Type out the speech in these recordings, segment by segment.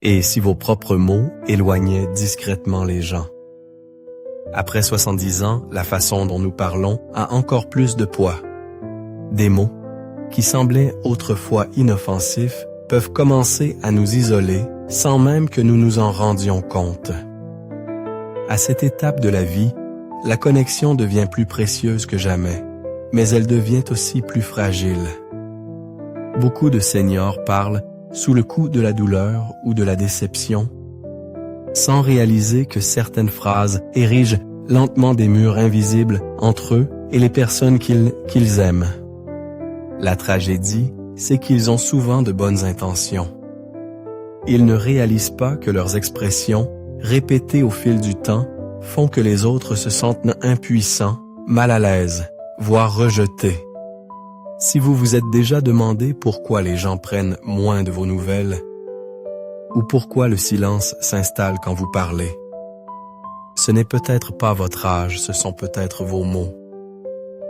et si vos propres mots éloignaient discrètement les gens. Après 70 ans, la façon dont nous parlons a encore plus de poids. Des mots, qui semblaient autrefois inoffensifs, peuvent commencer à nous isoler sans même que nous nous en rendions compte. À cette étape de la vie, la connexion devient plus précieuse que jamais, mais elle devient aussi plus fragile. Beaucoup de seniors parlent sous le coup de la douleur ou de la déception, sans réaliser que certaines phrases érigent lentement des murs invisibles entre eux et les personnes qu'ils aiment. La tragédie, c'est qu'ils ont souvent de bonnes intentions. Ils ne réalisent pas que leurs expressions, répétées au fil du temps, font que les autres se sentent impuissants, mal à l'aise, voire rejetés. Si vous vous êtes déjà demandé pourquoi les gens prennent moins de vos nouvelles, ou pourquoi le silence s'installe quand vous parlez, ce n'est peut-être pas votre âge, ce sont peut-être vos mots.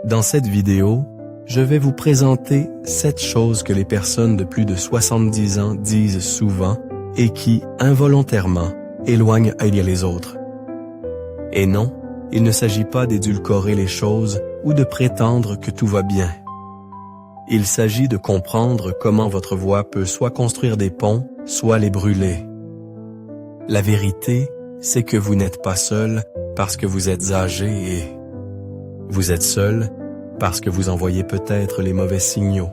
Dans cette vidéo, je vais vous présenter 7 choses que les personnes de plus de 70 ans disent souvent et qui, involontairement, éloignent les autres. Et non, il ne s'agit pas d'édulcorer les choses ou de prétendre que tout va bien. Il s'agit de comprendre comment votre voix peut soit construire des ponts, soit les brûler. La vérité, c'est que vous n'êtes pas seul parce que vous êtes âgé et vous êtes seul parce que vous envoyez peut-être les mauvais signaux.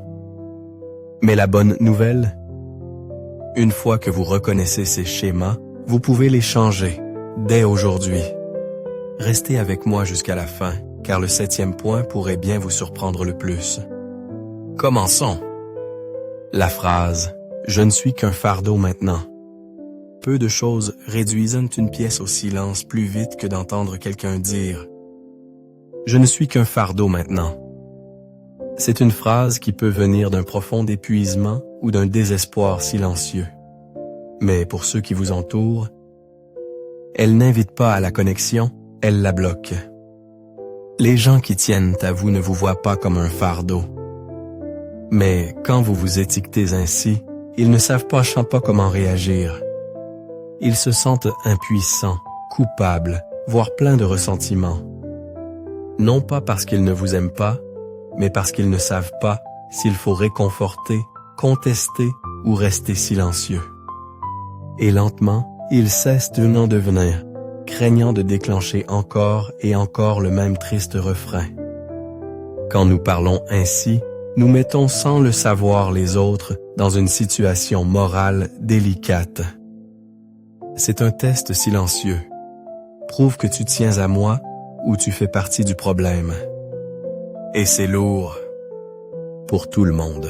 Mais la bonne nouvelle, une fois que vous reconnaissez ces schémas, vous pouvez les changer, dès aujourd'hui. Restez avec moi jusqu'à la fin, car le 7e point pourrait bien vous surprendre le plus. Commençons. La phrase « Je ne suis qu'un fardeau maintenant ». Peu de choses réduisent une pièce au silence plus vite que d'entendre quelqu'un dire « Je ne suis qu'un fardeau maintenant ». C'est une phrase qui peut venir d'un profond épuisement ou d'un désespoir silencieux. Mais pour ceux qui vous entourent, elle n'invite pas à la connexion, elle la bloque. Les gens qui tiennent à vous ne vous voient pas comme un fardeau. Mais quand vous vous étiquetez ainsi, ils ne savent pas comment réagir. Ils se sentent impuissants, coupables, voire pleins de ressentiment. Non pas parce qu'ils ne vous aiment pas, mais parce qu'ils ne savent pas s'il faut réconforter, contester ou rester silencieux. Et lentement, ils cessent de n'en devenir, craignant de déclencher encore et encore le même triste refrain. Quand nous parlons ainsi, nous mettons sans le savoir les autres dans une situation morale délicate. C'est un test silencieux. Prouve que tu tiens à moi ou tu fais partie du problème. Et c'est lourd pour tout le monde.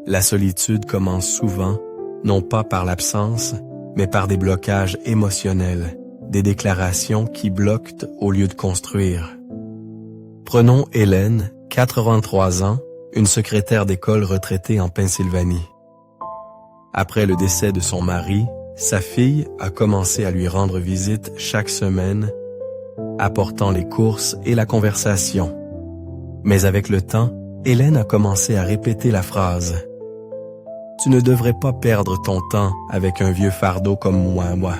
La solitude commence souvent, non pas par l'absence, mais par des blocages émotionnels, des déclarations qui bloquent au lieu de construire. Prenons Hélène, 83 ans, une secrétaire d'école retraitée en Pennsylvanie. Après le décès de son mari, sa fille a commencé à lui rendre visite chaque semaine, apportant les courses et la conversation. Mais avec le temps, Hélène a commencé à répéter la phrase « Tu ne devrais pas perdre ton temps avec un vieux fardeau comme moi. »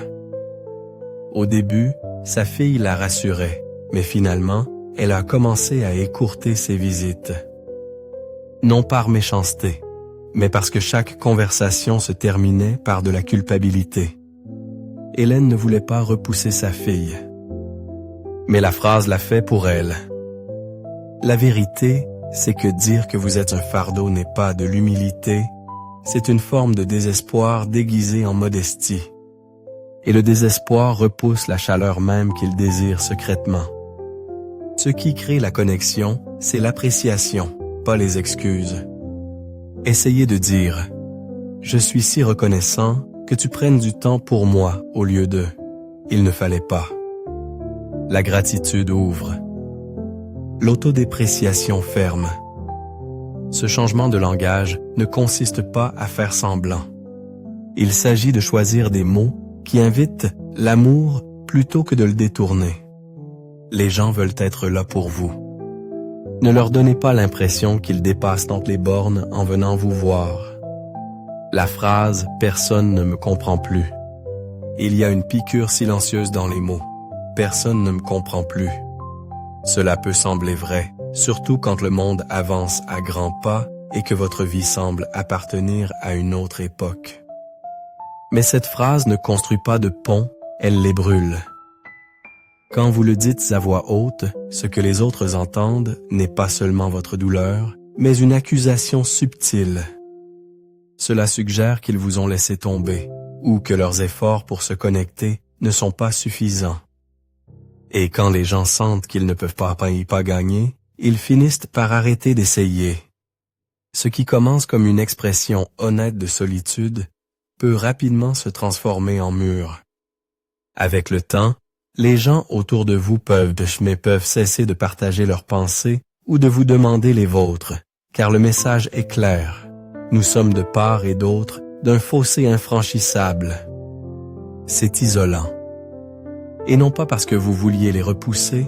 Au début, sa fille la rassurait, mais finalement, elle a commencé à écourter ses visites. Non par méchanceté, mais parce que chaque conversation se terminait par de la culpabilité. Hélène ne voulait pas repousser sa fille. Mais la phrase l'a fait pour elle. La vérité, c'est que dire que vous êtes un fardeau n'est pas de l'humilité, c'est une forme de désespoir déguisé en modestie. Et le désespoir repousse la chaleur même qu'il désire secrètement. Ce qui crée la connexion, c'est l'appréciation, pas les excuses. Essayez de dire « Je suis si reconnaissant que tu prennes du temps pour moi au lieu de « Il ne fallait pas ». La gratitude ouvre. L'autodépréciation ferme. Ce changement de langage ne consiste pas à faire semblant. Il s'agit de choisir des mots qui invitent l'amour plutôt que de le détourner. Les gens veulent être là pour vous. Ne leur donnez pas l'impression qu'ils dépassent donc les bornes en venant vous voir. La phrase « personne ne me comprend plus ». Il y a une piqûre silencieuse dans les mots. Personne ne me comprend plus. Cela peut sembler vrai, surtout quand le monde avance à grands pas et que votre vie semble appartenir à une autre époque. Mais cette phrase ne construit pas de ponts, elle les brûle. Quand vous le dites à voix haute, ce que les autres entendent n'est pas seulement votre douleur, mais une accusation subtile. Cela suggère qu'ils vous ont laissé tomber, ou que leurs efforts pour se connecter ne sont pas suffisants. Et quand les gens sentent qu'ils ne peuvent pas gagner, ils finissent par arrêter d'essayer. Ce qui commence comme une expression honnête de solitude peut rapidement se transformer en mur. Avec le temps, les gens autour de vous peuvent cesser de partager leurs pensées ou de vous demander les vôtres, car le message est clair. Nous sommes de part et d'autre d'un fossé infranchissable. C'est isolant. Et non pas parce que vous vouliez les repousser,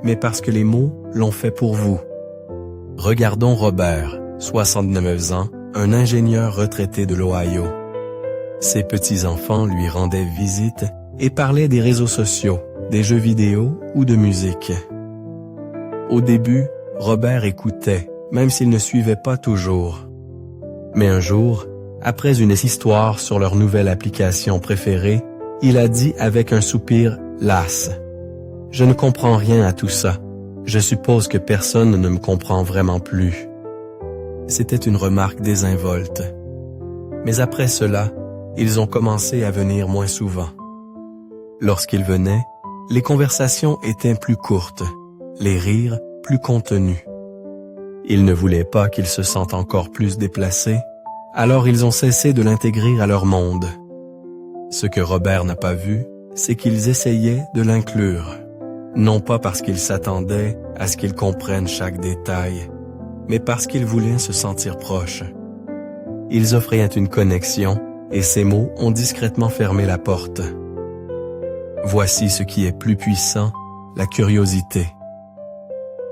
mais parce que les mots l'ont fait pour vous. Regardons Robert, 69 ans, un ingénieur retraité de l'Ohio. Ses petits-enfants lui rendaient visite et parlaient des réseaux sociaux, des jeux vidéo ou de musique. Au début, Robert écoutait, même s'il ne suivait pas toujours. Mais un jour, après une histoire sur leur nouvelle application préférée, il a dit avec un soupir las. « Je ne comprends rien à tout ça. Je suppose que personne ne me comprend vraiment plus. » C'était une remarque désinvolte. Mais après cela, ils ont commencé à venir moins souvent. Lorsqu'ils venaient, les conversations étaient plus courtes, les rires plus contenus. Ils ne voulaient pas qu'ils se sentent encore plus déplacés, alors ils ont cessé de l'intégrer à leur monde. Ce que Robert n'a pas vu, c'est qu'ils essayaient de l'inclure. Non pas parce qu'ils s'attendaient à ce qu'ils comprennent chaque détail, mais parce qu'ils voulaient se sentir proches. Ils offraient une connexion, et ces mots ont discrètement fermé la porte. Voici ce qui est plus puissant, la curiosité.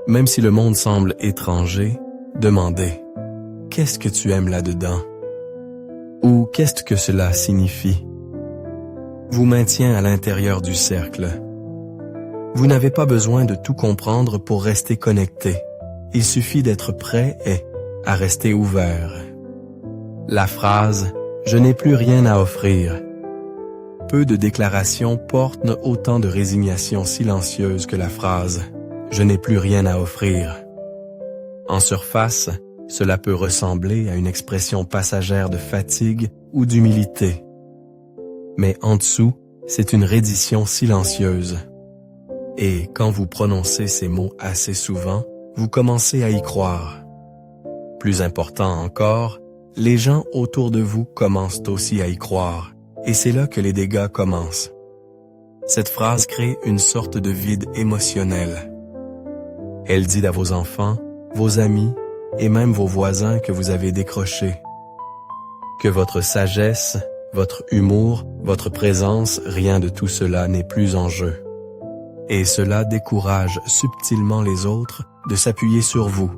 Même si le monde semble étranger, demandez « Qu'est-ce que tu aimes là-dedans » ou « Qu'est-ce que cela signifie » vous maintient à l'intérieur du cercle. Vous n'avez pas besoin de tout comprendre pour rester connecté. Il suffit d'être prêt à rester ouvert. La phrase « Je n'ai plus rien à offrir » peu de déclarations portent autant de résignation silencieuse que la phrase « Je n'ai plus rien à offrir ». En surface, cela peut ressembler à une expression passagère de fatigue ou d'humilité. Mais en dessous, c'est une reddition silencieuse. Et quand vous prononcez ces mots assez souvent, vous commencez à y croire. Plus important encore, les gens autour de vous commencent aussi à y croire. Et c'est là que les dégâts commencent. Cette phrase crée une sorte de vide émotionnel. Elle dit à vos enfants, vos amis et même vos voisins que vous avez décroché. Que votre sagesse, votre humour, votre présence, rien de tout cela n'est plus en jeu. Et cela décourage subtilement les autres de s'appuyer sur vous,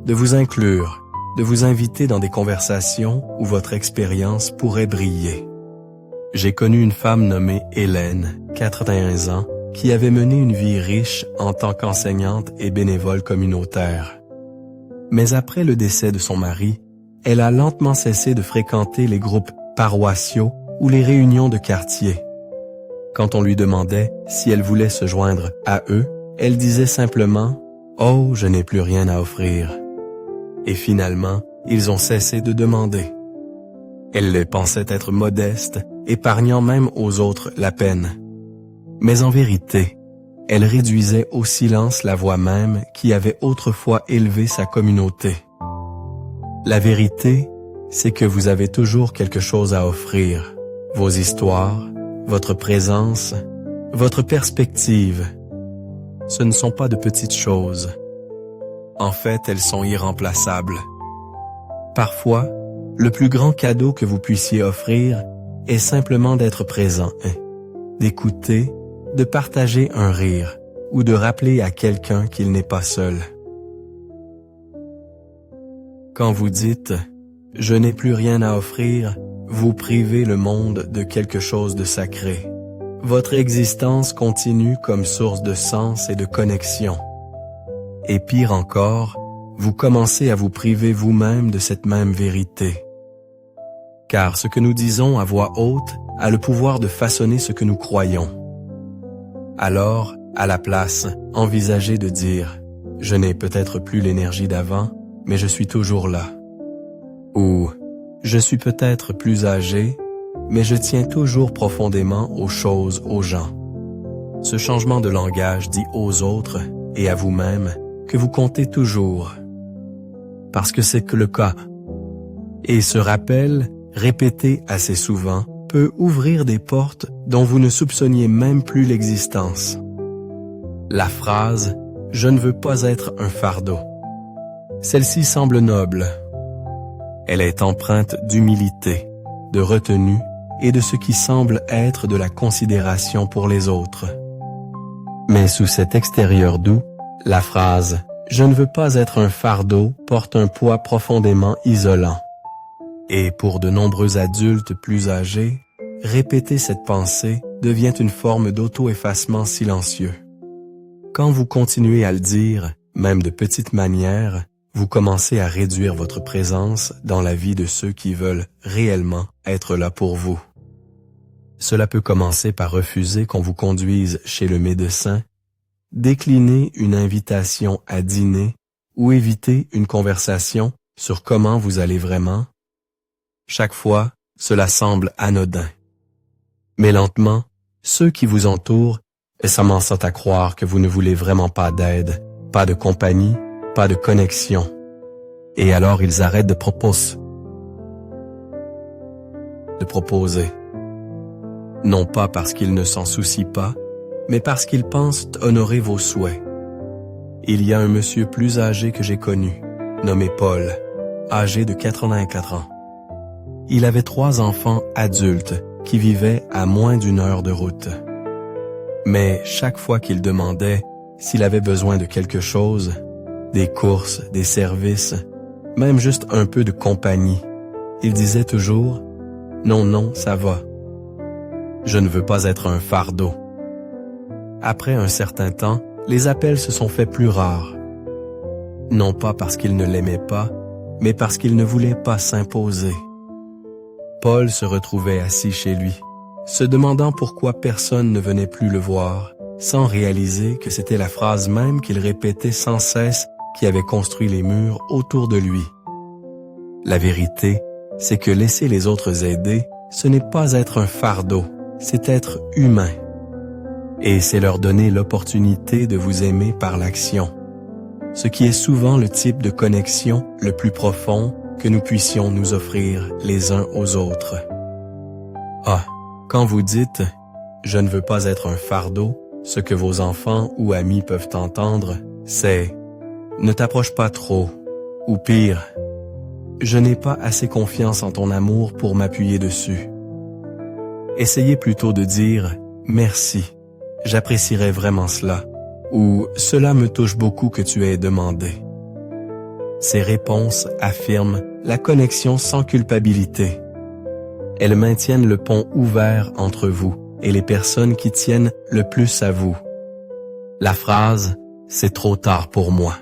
de vous inclure, de vous inviter dans des conversations où votre expérience pourrait briller. J'ai connu une femme nommée Hélène, 81 ans, qui avait mené une vie riche en tant qu'enseignante et bénévole communautaire. Mais après le décès de son mari, elle a lentement cessé de fréquenter les groupes paroissiaux ou les réunions de quartier. Quand on lui demandait si elle voulait se joindre à eux, elle disait simplement « Oh, je n'ai plus rien à offrir ». Et finalement, ils ont cessé de demander. Elle les pensait être modeste, épargnant même aux autres la peine. Mais en vérité, elle réduisait au silence la voix même qui avait autrefois élevé sa communauté. La vérité, c'est que vous avez toujours quelque chose à offrir. Vos histoires, votre présence, votre perspective. Ce ne sont pas de petites choses. En fait, elles sont irremplaçables. Parfois, le plus grand cadeau que vous puissiez offrir est simplement d'être présent, d'écouter, de partager un rire ou de rappeler à quelqu'un qu'il n'est pas seul. Quand vous dites « je n'ai plus rien à offrir », vous privez le monde de quelque chose de sacré. Votre existence continue comme source de sens et de connexion. Et pire encore, vous commencez à vous priver vous-même de cette même vérité. Car ce que nous disons à voix haute a le pouvoir de façonner ce que nous croyons. Alors, à la place, envisagez de dire « Je n'ai peut-être plus l'énergie d'avant, mais je suis toujours là ». Ou « Je suis peut-être plus âgé, mais je tiens toujours profondément aux choses, aux gens ». Ce changement de langage dit aux autres et à vous-même que vous comptez toujours. Parce que c'est que le cas. Et ce rappel, répété assez souvent, peut ouvrir des portes dont vous ne soupçonniez même plus l'existence. La phrase « Je ne veux pas être un fardeau ». Celle-ci semble noble. Elle est empreinte d'humilité, de retenue et de ce qui semble être de la considération pour les autres. Mais sous cet extérieur doux, la phrase « Je ne veux pas être un fardeau » porte un poids profondément isolant. Et pour de nombreux adultes plus âgés, répéter cette pensée devient une forme d'auto-effacement silencieux. Quand vous continuez à le dire, même de petite manière, vous commencez à réduire votre présence dans la vie de ceux qui veulent réellement être là pour vous. Cela peut commencer par refuser qu'on vous conduise chez le médecin, décliner une invitation à dîner ou éviter une conversation sur comment vous allez vraiment. Chaque fois, cela semble anodin. Mais lentement, ceux qui vous entourent commencent à croire que vous ne voulez vraiment pas d'aide, pas de compagnie, pas de connexion. Et alors ils arrêtent de proposer. Non pas parce qu'ils ne s'en soucient pas, mais parce qu'ils pensent honorer vos souhaits. Il y a un monsieur plus âgé que j'ai connu, nommé Paul, âgé de 84 ans. Il avait 3 enfants adultes qui vivaient à moins d'1 heure de route. Mais chaque fois qu'il demandait s'il avait besoin de quelque chose, des courses, des services, même juste un peu de compagnie, il disait toujours « Non, non, ça va. Je ne veux pas être un fardeau. » Après un certain temps, les appels se sont faits plus rares. Non pas parce qu'il ne l'aimait pas, mais parce qu'il ne voulait pas s'imposer. Paul se retrouvait assis chez lui, se demandant pourquoi personne ne venait plus le voir, sans réaliser que c'était la phrase même qu'il répétait sans cesse qui avait construit les murs autour de lui. La vérité, c'est que laisser les autres aider, ce n'est pas être un fardeau, c'est être humain. Et c'est leur donner l'opportunité de vous aimer par l'action, ce qui est souvent le type de connexion le plus profond que nous puissions nous offrir les uns aux autres. Ah, quand vous dites « Je ne veux pas être un fardeau », ce que vos enfants ou amis peuvent entendre, c'est « Ne t'approche pas trop » ou pire « Je n'ai pas assez confiance en ton amour pour m'appuyer dessus ». Essayez plutôt de dire « Merci, j'apprécierais vraiment cela » ou « Cela me touche beaucoup que tu aies demandé ». Ces réponses affirment la connexion sans culpabilité. Elles maintiennent le pont ouvert entre vous et les personnes qui tiennent le plus à vous. La phrase « C'est trop tard pour moi ».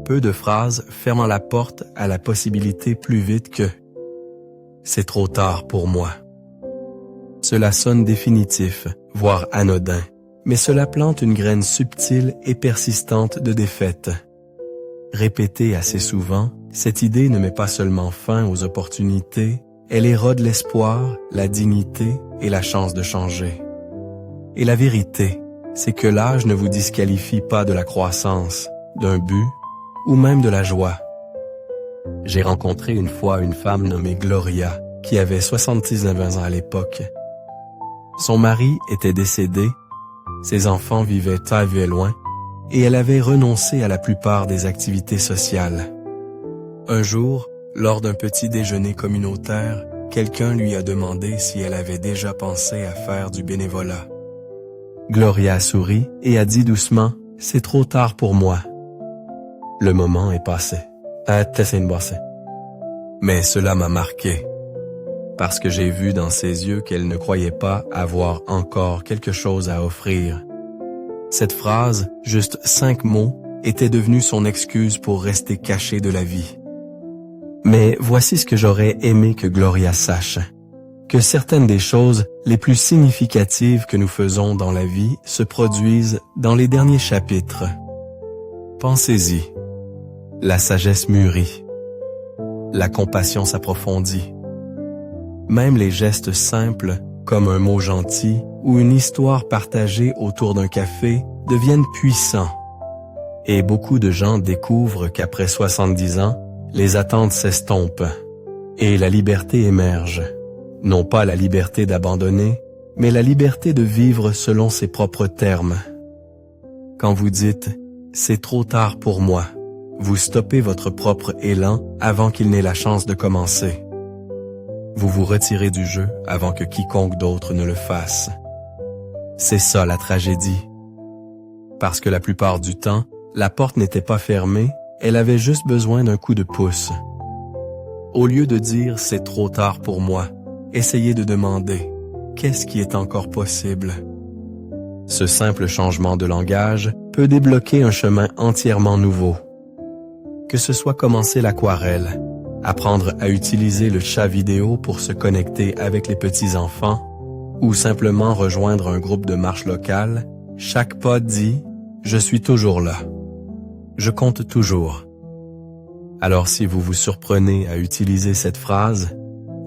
Peu de phrases fermant la porte à la possibilité plus vite que « C'est trop tard pour moi ». Cela sonne définitif, voire anodin, mais cela plante une graine subtile et persistante de défaite. Répétée assez souvent, cette idée ne met pas seulement fin aux opportunités, elle érode l'espoir, la dignité et la chance de changer. Et la vérité, c'est que l'âge ne vous disqualifie pas de la croissance, d'un but ou même de la joie. J'ai rencontré une fois une femme nommée Gloria, qui avait 79 ans à l'époque. Son mari était décédé, ses enfants vivaient très loin, et elle avait renoncé à la plupart des activités sociales. Un jour, lors d'un petit déjeuner communautaire, quelqu'un lui a demandé si elle avait déjà pensé à faire du bénévolat. Gloria sourit et a dit doucement « C'est trop tard pour moi ». Le moment est passé. Mais cela m'a marqué. parce que j'ai vu dans ses yeux qu'elle ne croyait pas avoir encore quelque chose à offrir. Cette phrase, juste 5 mots, était devenue son excuse pour rester cachée de la vie. Mais voici ce que j'aurais aimé que Gloria sache. Que certaines des choses les plus significatives que nous faisons dans la vie se produisent dans les derniers chapitres. Pensez-y. La sagesse mûrit. La compassion s'approfondit. Même les gestes simples, comme un mot gentil ou une histoire partagée autour d'un café, deviennent puissants. Et beaucoup de gens découvrent qu'après 70 ans, les attentes s'estompent et la liberté émerge. Non pas la liberté d'abandonner, mais la liberté de vivre selon ses propres termes. Quand vous dites « c'est trop tard pour moi », vous stoppez votre propre élan avant qu'il n'ait la chance de commencer. Vous vous retirez du jeu avant que quiconque d'autre ne le fasse. C'est ça la tragédie. Parce que la plupart du temps, la porte n'était pas fermée, elle avait juste besoin d'un coup de pouce. Au lieu de dire « c'est trop tard pour moi », essayez de demander « qu'est-ce qui est encore possible ?» Ce simple changement de langage peut débloquer un chemin entièrement nouveau. Que ce soit commencer l'aquarelle, apprendre à utiliser le chat vidéo pour se connecter avec les petits-enfants, ou simplement rejoindre un groupe de marche locale, chaque pas dit « je suis toujours là ». Je compte toujours. Alors si vous vous surprenez à utiliser cette phrase,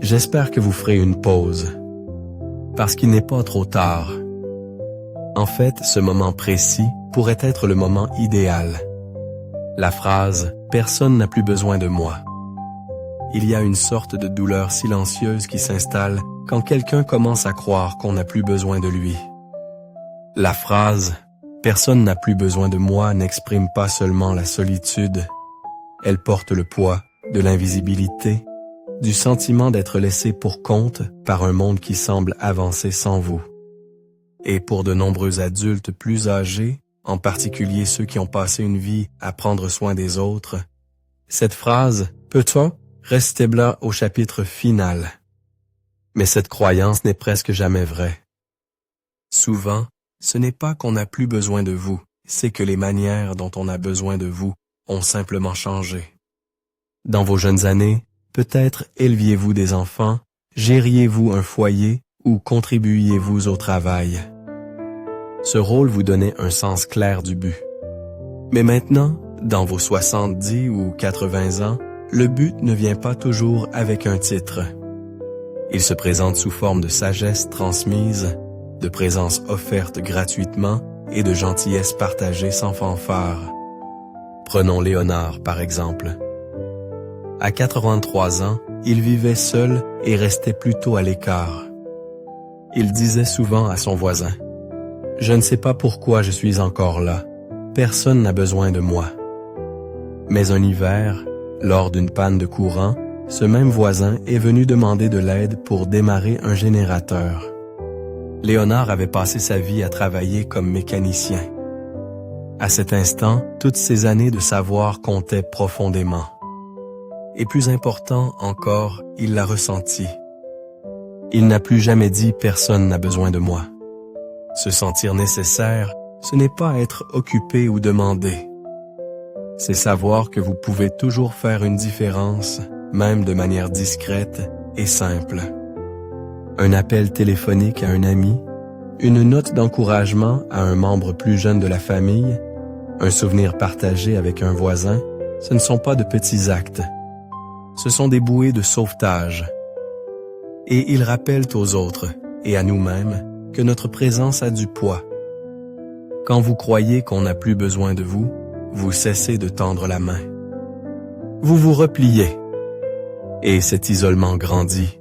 j'espère que vous ferez une pause. Parce qu'il n'est pas trop tard. En fait, ce moment précis pourrait être le moment idéal. La phrase « personne n'a plus besoin de moi ». Il y a une sorte de douleur silencieuse qui s'installe quand quelqu'un commence à croire qu'on n'a plus besoin de lui. La phrase « personne n'a plus besoin de moi » n'exprime pas seulement la solitude. Elle porte le poids de l'invisibilité, du sentiment d'être laissé pour compte par un monde qui semble avancer sans vous. Et pour de nombreux adultes plus âgés, en particulier ceux qui ont passé une vie à prendre soin des autres, cette phrase « peut-on » reste là au chapitre final. Mais cette croyance n'est presque jamais vraie. Souvent, ce n'est pas qu'on n'a plus besoin de vous, c'est que les manières dont on a besoin de vous ont simplement changé. Dans vos jeunes années, peut-être éleviez-vous des enfants, gériez-vous un foyer ou contribuiez-vous au travail. Ce rôle vous donnait un sens clair du but. Mais maintenant, dans vos 70 ou 80 ans, le but ne vient pas toujours avec un titre. Il se présente sous forme de sagesse transmise, de présence offerte gratuitement et de gentillesse partagée sans fanfare. Prenons Léonard, par exemple. À 83 ans, il vivait seul et restait plutôt à l'écart. Il disait souvent à son voisin « Je ne sais pas pourquoi je suis encore là. Personne n'a besoin de moi. » Mais un hiver, lors d'une panne de courant, ce même voisin est venu demander de l'aide pour démarrer un générateur. Léonard avait passé sa vie à travailler comme mécanicien. À cet instant, toutes ces années de savoir comptaient profondément. Et plus important encore, il l'a ressenti. Il n'a plus jamais dit « personne n'a besoin de moi ». Se sentir nécessaire, ce n'est pas être occupé ou demandé. C'est savoir que vous pouvez toujours faire une différence, même de manière discrète et simple. Un appel téléphonique à un ami, une note d'encouragement à un membre plus jeune de la famille, un souvenir partagé avec un voisin, ce ne sont pas de petits actes. Ce sont des bouées de sauvetage. Et ils rappellent aux autres, et à nous-mêmes, que notre présence a du poids. Quand vous croyez qu'on n'a plus besoin de vous, vous cessez de tendre la main. Vous vous repliez, et cet isolement grandit.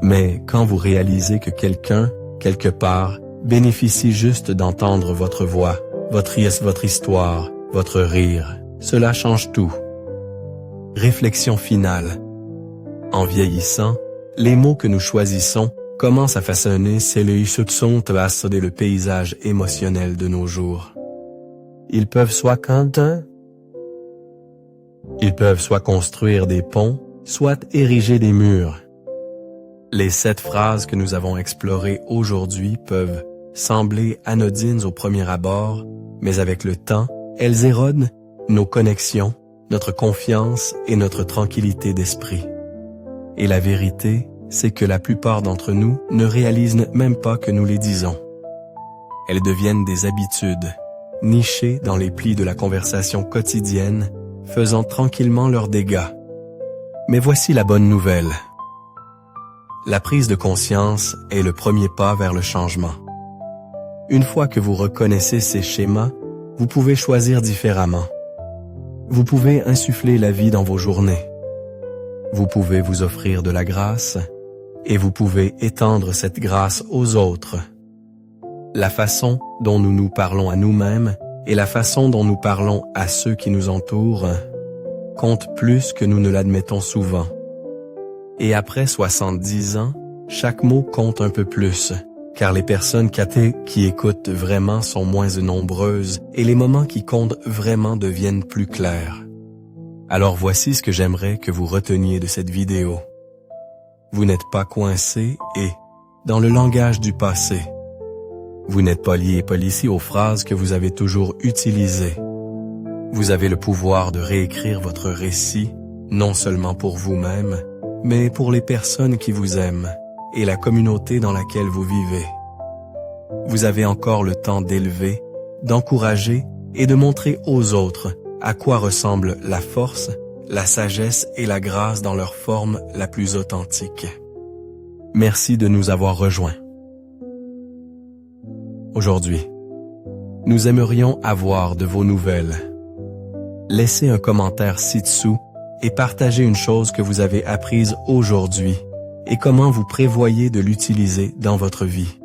Mais quand vous réalisez que quelqu'un, quelque part, bénéficie juste d'entendre votre voix, votre histoire, votre rire, cela change tout. Réflexion finale. En vieillissant, les mots que nous choisissons commencent à façonner le paysage émotionnel de nos jours. Ils peuvent soit construire des ponts, soit ériger des murs. Les 7 phrases que nous avons explorées aujourd'hui peuvent sembler anodines au premier abord, mais avec le temps, elles érodent nos connexions, notre confiance et notre tranquillité d'esprit. Et la vérité, c'est que la plupart d'entre nous ne réalisent même pas que nous les disons. Elles deviennent des habitudes, nichées dans les plis de la conversation quotidienne, faisant tranquillement leurs dégâts. Mais voici la bonne nouvelle. La prise de conscience est le premier pas vers le changement. Une fois que vous reconnaissez ces schémas, vous pouvez choisir différemment. Vous pouvez insuffler la vie dans vos journées. Vous pouvez vous offrir de la grâce et vous pouvez étendre cette grâce aux autres. La façon dont nous nous parlons à nous-mêmes et la façon dont nous parlons à ceux qui nous entourent comptent plus que nous ne l'admettons souvent. Et après 70 ans, chaque mot compte un peu plus, car les personnes qui écoutent vraiment sont moins nombreuses et les moments qui comptent vraiment deviennent plus clairs. Alors voici ce que j'aimerais que vous reteniez de cette vidéo. Vous n'êtes pas coincé et, dans le langage du passé, vous n'êtes pas lié et policier aux phrases que vous avez toujours utilisées. Vous avez le pouvoir de réécrire votre récit, non seulement pour vous-même, mais pour les personnes qui vous aiment et la communauté dans laquelle vous vivez. Vous avez encore le temps d'élever, d'encourager et de montrer aux autres à quoi ressemble la force, la sagesse et la grâce dans leur forme la plus authentique. Merci de nous avoir rejoints. Aujourd'hui, nous aimerions avoir de vos nouvelles. Laissez un commentaire ci-dessous et partagez une chose que vous avez apprise aujourd'hui et comment vous prévoyez de l'utiliser dans votre vie.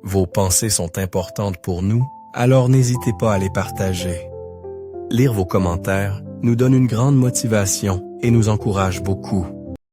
Vos pensées sont importantes pour nous, alors n'hésitez pas à les partager. Lire vos commentaires nous donne une grande motivation et nous encourage beaucoup.